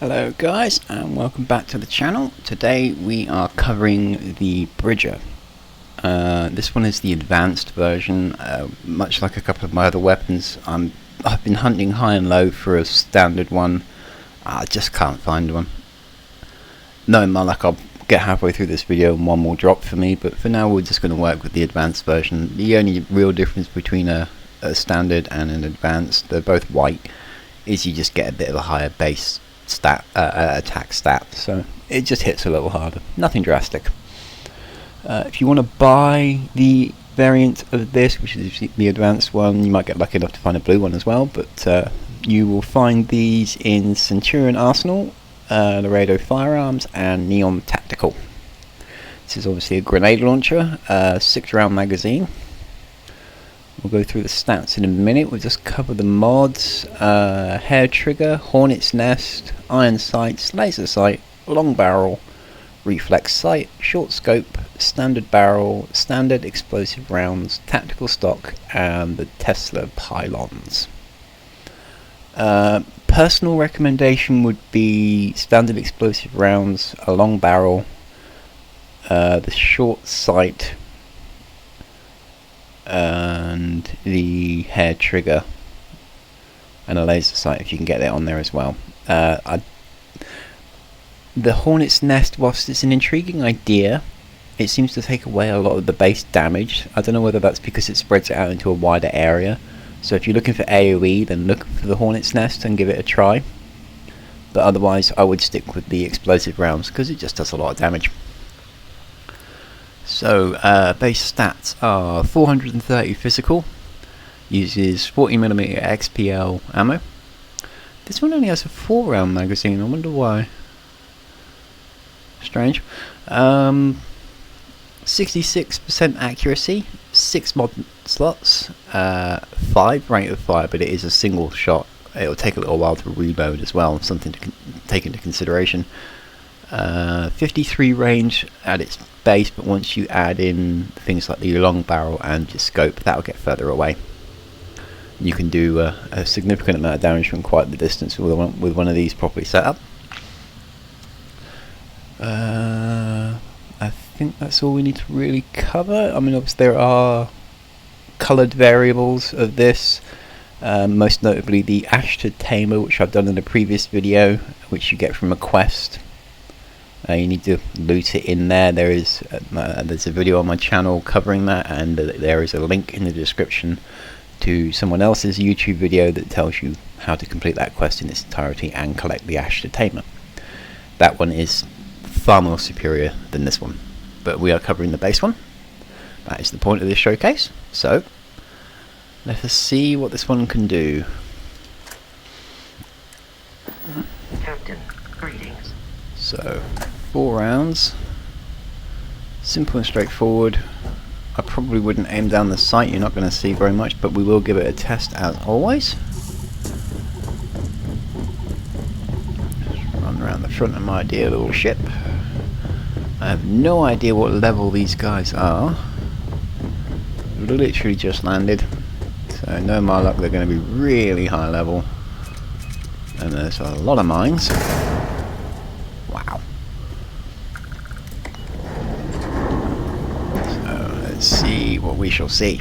Hello guys, and welcome back to the channel. Today we are covering the Bridger. This one is the advanced version. Much like a couple of my other weapons, I've been hunting high and low for a standard one. I just can't find one. Knowing my luck, I'll get halfway through this video and one will drop for me, but for now we're just going to work with the advanced version. The only real difference between a standard and an advanced, they're both white, is you just get a bit of a higher base attack stat, so it just hits a little harder. Nothing drastic. If you want to buy the variant of this, which is the advanced one, you might get lucky enough to find a blue one as well, but you will find these in Centurion Arsenal, Laredo Firearms, and Neon Tactical. This is obviously a grenade launcher, 6-round magazine. We'll go through the stats in a minute. We'll just cover the mods. Hair trigger, hornet's nest, iron sights, laser sight, long barrel, reflex sight, short scope, standard barrel, standard explosive rounds, tactical stock, and the Tesla pylons. Personal recommendation would be standard explosive rounds, a long barrel, the short sight, and the hair trigger, and a laser sight if you can get that on there as well. The hornet's nest, whilst it's an intriguing idea, it seems to take away a lot of the base damage. I don't know whether that's because it spreads it out into a wider area, so if you're looking for AoE, then look for the hornet's nest and give it a try, but otherwise I would stick with the explosive rounds because it just does a lot of damage. So, base stats are 430 physical, uses 40mm XPL ammo. This one only has a 4-round magazine, I wonder why. Strange. 66% accuracy, 6 mod slots, 5 rate of fire, but it is a single shot. It'll take a little while to reload as well, something to take into consideration. 53 range at its base, but once you add in things like the long barrel and your scope, that'll get further away. You can do a significant amount of damage from quite the distance with one of these properly set up. I think that's all we need to really cover. I mean, obviously there are coloured variables of this, most notably the Ashta Tamer, which I've done in a previous video, which you get from a quest. You need to loot it in there. There's a video on my channel covering that, and there is a link in the description to someone else's YouTube video that tells you how to complete that quest in its entirety and collect the Ashta Tamer. That one is far more superior than this one, but we are covering the base one. That is the point of this showcase, so let us see what this one can do. Captain, greetings. So, 4 rounds, simple and straightforward. I probably wouldn't aim down the sight, you're not going to see very much, but we will give it a test as always. Just run around the front of my dear little ship. I have no idea what level these guys are. Literally just landed, so no my luck they're going to be really high level, and there's a lot of mines. Wow. So let's see what we shall see.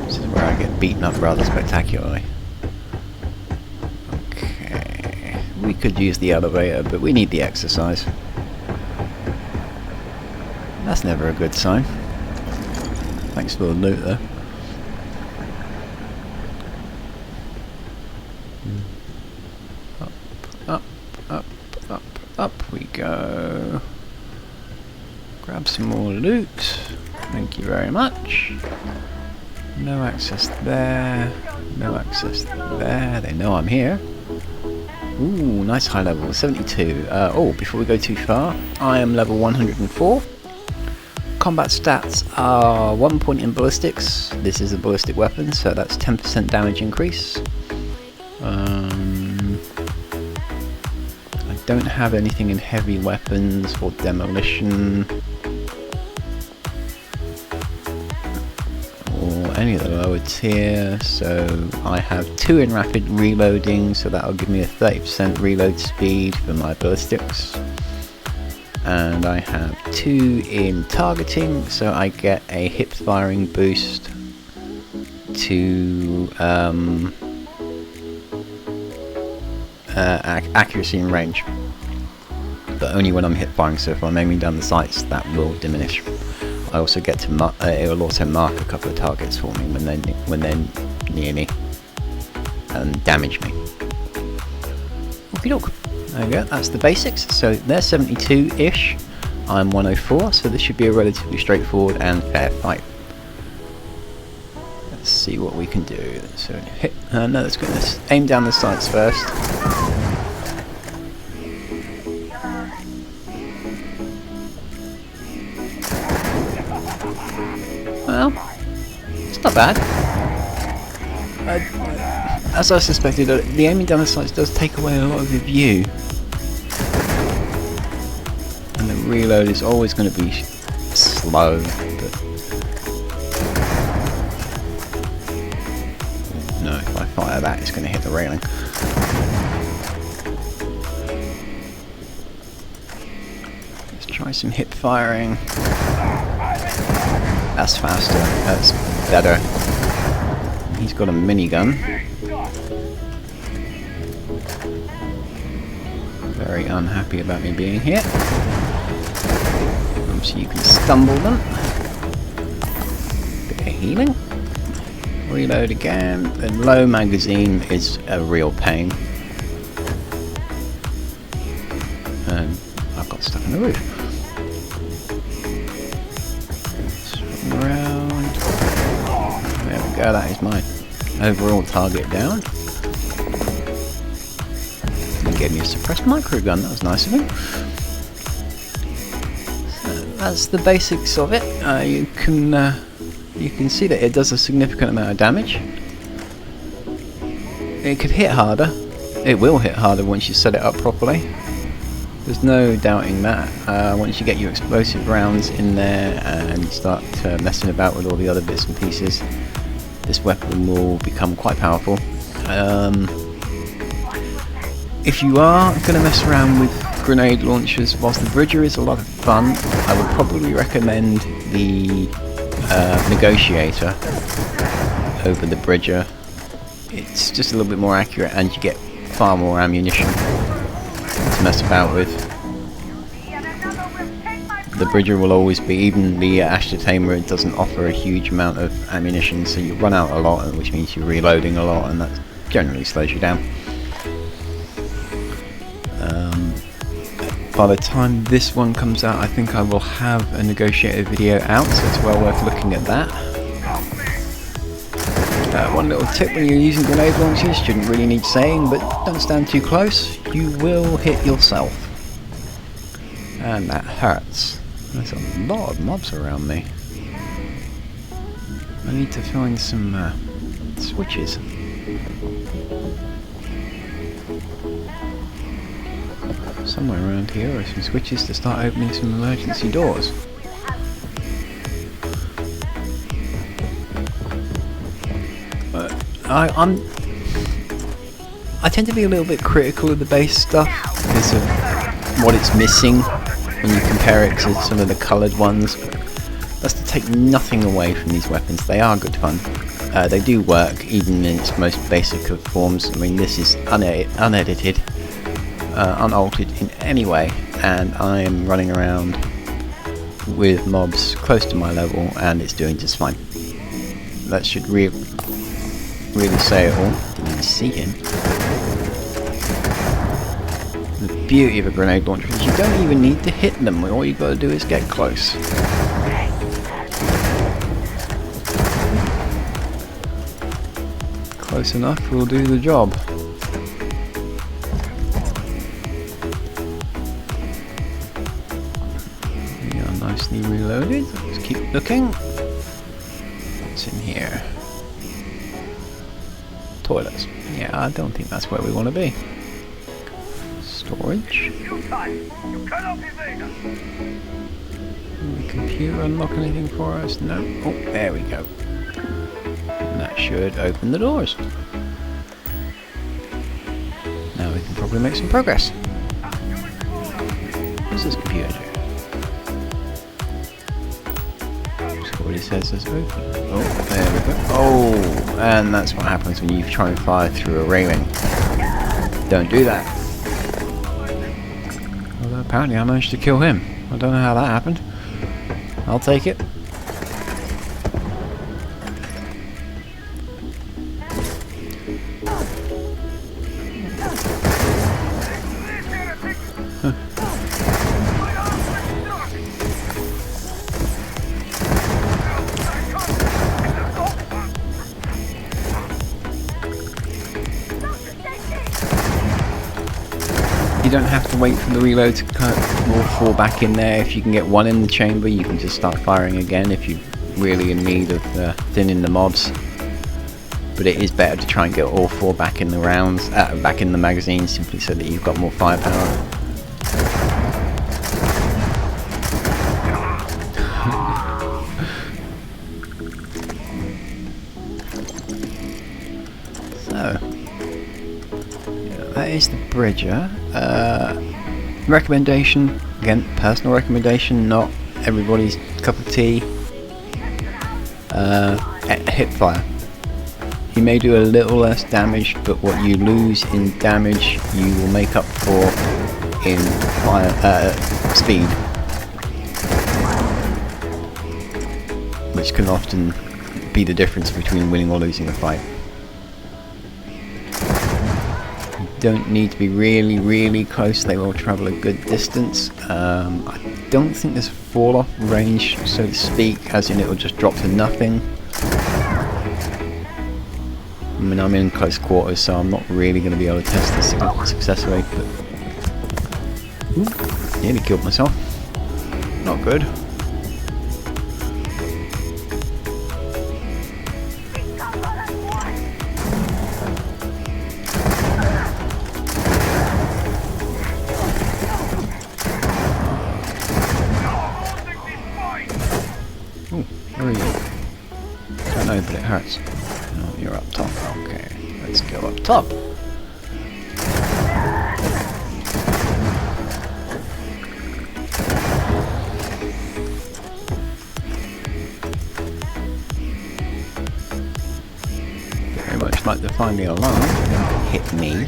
This is where I get beaten up rather spectacularly. Okay, we could use the elevator, but we need the exercise. That's never a good sign. Thanks for the loot though. Up we go. Grab some more loot. Thank you very much. No access there. No access there. They know I'm here. Ooh, nice high level. 72. Oh, before we go too far, I am level 104. Combat stats are 1 point in ballistics. This is a ballistic weapon, so that's 10% damage increase. I don't have anything in heavy weapons or demolition or any of the lower bullets here, so I have 2 in rapid reloading, so that'll give me a 30% reload speed for my ballistics. And I have 2 in targeting, so I get a hip firing boost to accuracy and range, but only when I'm hip firing. So if I'm aiming down the sights, that will diminish. I also get to it will also mark a couple of targets for me when they're near me and damage me. Okie doke. There we go. That's the basics. So they're 72-ish. I'm 104, so this should be a relatively straightforward and fair fight. Let's see what we can do. So hit. No, let's go. Let's aim down the sights first. Well, it's not bad. As I suspected, the aiming down the sights does take away a lot of your view. And the reload is always going to be slow, but... No, if I fire that, it's going to hit the railing. Let's try some hip firing. That's faster, that's better. He's got a minigun. Very unhappy about me being here. So you can stumble them. Bit of healing. Reload again. The low magazine is a real pain. And I've got stuck in the roof. Around. There we go, that is my overall target down. He gave me a suppressed microgun, that was nice of him. So that's the basics of it. You can see that it does a significant amount of damage. It could hit harder. It will hit harder once you set it up properly. There's no doubting that. Once you get your explosive rounds in there and you start messing about with all the other bits and pieces, this weapon will become quite powerful. If you are going to mess around with grenade launchers, whilst the Bridger is a lot of fun, I would probably recommend the Negotiator over the Bridger. It's just a little bit more accurate and you get far more ammunition to mess about with. The Bridger will always be, even the Ashta Tamer doesn't offer a huge amount of ammunition, so you run out a lot, which means you're reloading a lot, and that generally slows you down. By the time this one comes out, I think I will have a Negotiator video out, so it's well worth looking at that. One little tip when you're using grenade launchers, shouldn't really need saying, but don't stand too close, you will hit yourself. And that hurts. There's a lot of mobs around me. I need to find some switches. Somewhere around here are some switches to start opening some emergency doors. I tend to be a little bit critical of the base stuff because of what it's missing when you compare it to some of the coloured ones. But that's to take nothing away from these weapons. They are good fun. They do work even in its most basic of forms. I mean, this is unedited, unaltered in any way, and I am running around with mobs close to my level and it's doing just fine. That should really say it all. Didn't even see him. The beauty of a grenade launcher is you don't even need to hit them, all you got to do is get close. Close enough will do the job. We are nicely reloaded. Let's keep looking. What's in here? Toilets. Yeah, I don't think that's where we want to be. Storage. The computer unlock anything for us? No. Oh, there we go. And that That should open the doors. Now we can probably make some progress. What's this computer do? So what it says is open. Oh, there we go. Oh, and that's what happens when you try and fire through a railing. Don't do that. Although apparently I managed to kill him. I don't know how that happened. I'll take it. You don't have to wait for the reload to all fall back in there. If you can get one in the chamber, you can just start firing again if you're really in need of thinning the mobs. But it is better to try and get all four back in the rounds, back in the magazine, simply so that you've got more firepower. So, yeah, that is the Bridger. Recommendation, again, personal recommendation, not everybody's cup of tea. Hip fire. You may do a little less damage, but what you lose in damage, you will make up for in fire speed, which can often be the difference between winning or losing a fight. Don't need to be really close. They will travel a good distance. I don't think there's a fall off range, so to speak, as in it will just drop to nothing. I mean, I'm in close quarters, so I'm not really going to be able to test this successfully, but nearly killed myself. Not good. Where are you? Don't know, but it hurts. No, you're up top. Okay, let's go up top. Very much like to find the alarm. Don't hit me.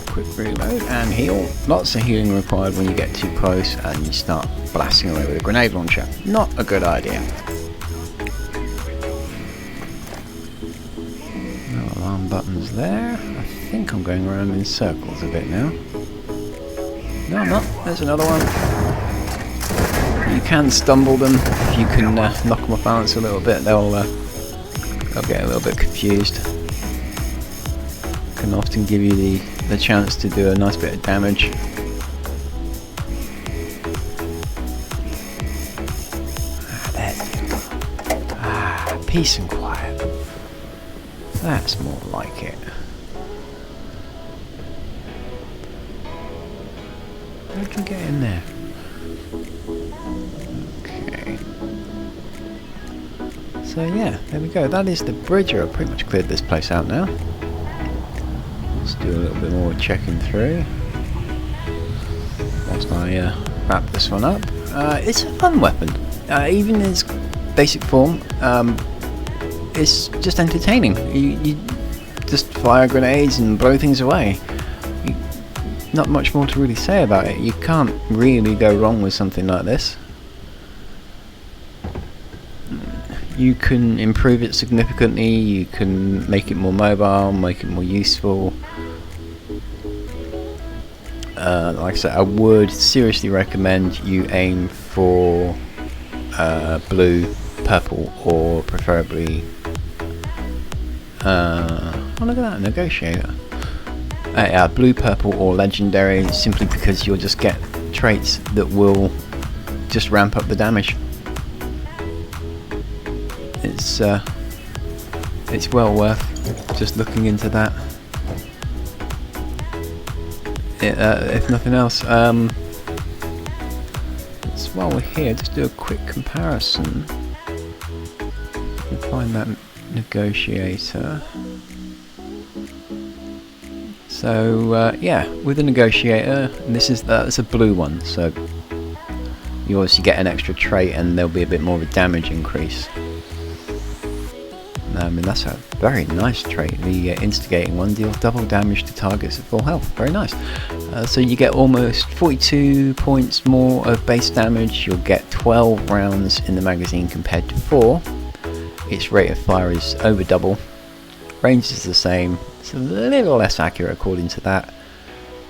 Quick reload and heal. Lots of healing required when you get too close and you start blasting away with a grenade launcher. Not a good idea. No alarm buttons there. I think I'm going around in circles a bit now. No, I'm not. There's another one. You can stumble them if you can knock them off balance a little bit. They'll get a little bit confused. Can often give you the chance to do a nice bit of damage. There you go. Peace and quiet. That's more like it. How did you get in there? Okay. So yeah, there we go. That is the Bridger. I've pretty much cleared this place out now. Let's do a little bit more checking through whilst I wrap this one up. It's a fun weapon. Even in its basic form, it's just entertaining. You just fire grenades and blow things away. Not much more to really say about it. You can't really go wrong with something like this. You can improve it significantly, you can make it more mobile, make it more useful. Like I said, I would seriously recommend you aim for blue, purple, or preferably oh, look at that, negotiator. Blue, purple, or legendary, simply because you'll just get traits that will just ramp up the damage. It's well worth just looking into that. If nothing else, while we're here, just do a quick comparison. You can find that negotiator. So yeah, with the negotiator, and this is it's a blue one, so you obviously get an extra trait, and there'll be a bit more of a damage increase. I mean, that's a very nice trait. The instigating one deals double damage to targets at full health. Very nice. So you get almost 42 points more of base damage. You'll get 12 rounds in the magazine compared to 4. Its rate of fire is over double. Range is the same. It's a little less accurate according to that.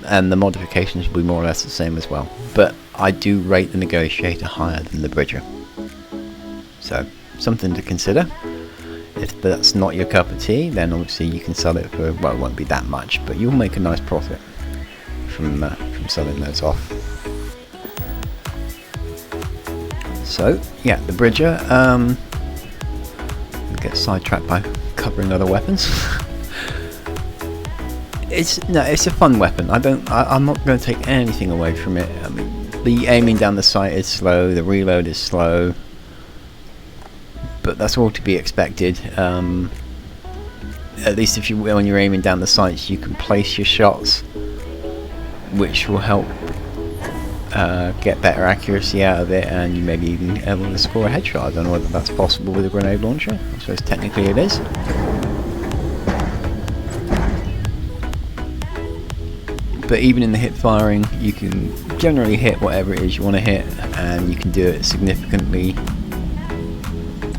And the modifications will be more or less the same as well. But I do rate the negotiator higher than the bridger. So, something to consider. If that's not your cup of tea, then obviously you can sell it for, well, it won't be that much, but you'll make a nice profit from selling those off. So, yeah, the bridger, get sidetracked by covering other weapons. It's a fun weapon. I'm not going to take anything away from it. I mean, the aiming down the sight is slow, the reload is slow, but that's all to be expected. At least when you're aiming down the sights, you can place your shots, which will help get better accuracy out of it, and you may be even able to score a headshot. I don't know whether that's possible with a grenade launcher. I suppose technically it is. But even in the hip firing, you can generally hit whatever it is you want to hit, and you can do it significantly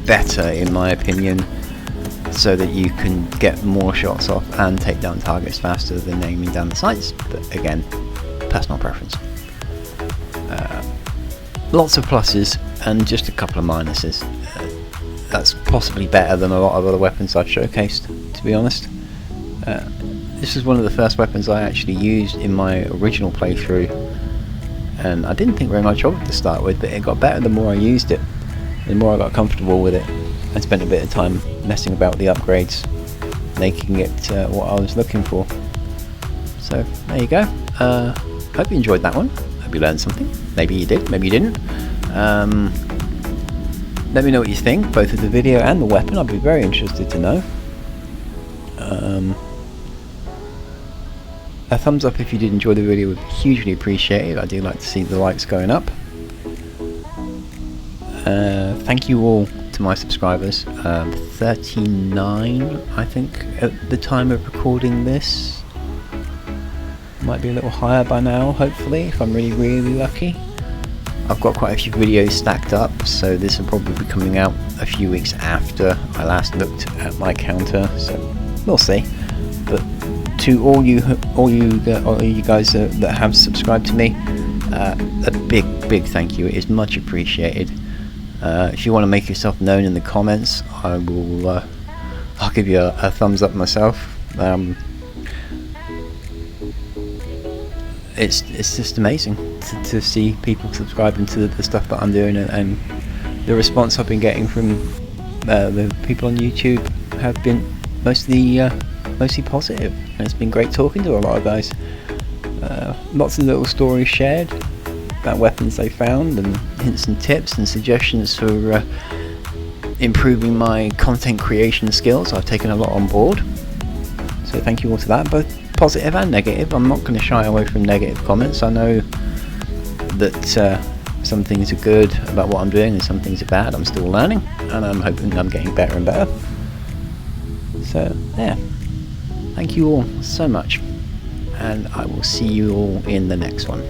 better, in my opinion, so that you can get more shots off and take down targets faster than aiming down the sights. But again, personal preference. Lots of pluses and just a couple of minuses. That's possibly better than a lot of other weapons I've showcased, to be honest. This is one of the first weapons I actually used in my original playthrough, and I didn't think very much of it to start with, but it got better the more I used it. The more I got comfortable with it. I spent a bit of time messing about with the upgrades, making it what I was looking for. So there you go. Hope you enjoyed that one. Hope you learned something. Maybe you did, maybe you didn't. Let me know what you think, both of the video and the weapon. I'd be very interested to know. A thumbs up if you did enjoy the video would be hugely appreciated. I do like to see the likes going up. Thank you all to my subscribers. 39, I think, at the time of recording this. Might be a little higher by now, hopefully, if I'm really lucky. I've got quite a few videos stacked up, so this will probably be coming out a few weeks after I last looked at my counter, so we'll see. But to all you guys that have subscribed to me, a big thank you. It is much appreciated. If you want to make yourself known in the comments, I'll give you a thumbs up myself. It's just amazing to see people subscribing to the stuff that I'm doing, and the response I've been getting from the people on YouTube have been mostly positive, and it's been great talking to a lot of guys. Lots of little stories shared about weapons they found, and hints and tips and suggestions for improving my content creation skills. I've taken a lot on board, so thank you all to that, both positive and negative. I'm not going to shy away from negative comments. I know that some things are good about what I'm doing and some things are bad. I'm still learning, and I'm hoping I'm getting better and better. So yeah, thank you all so much, and I will see you all in the next one.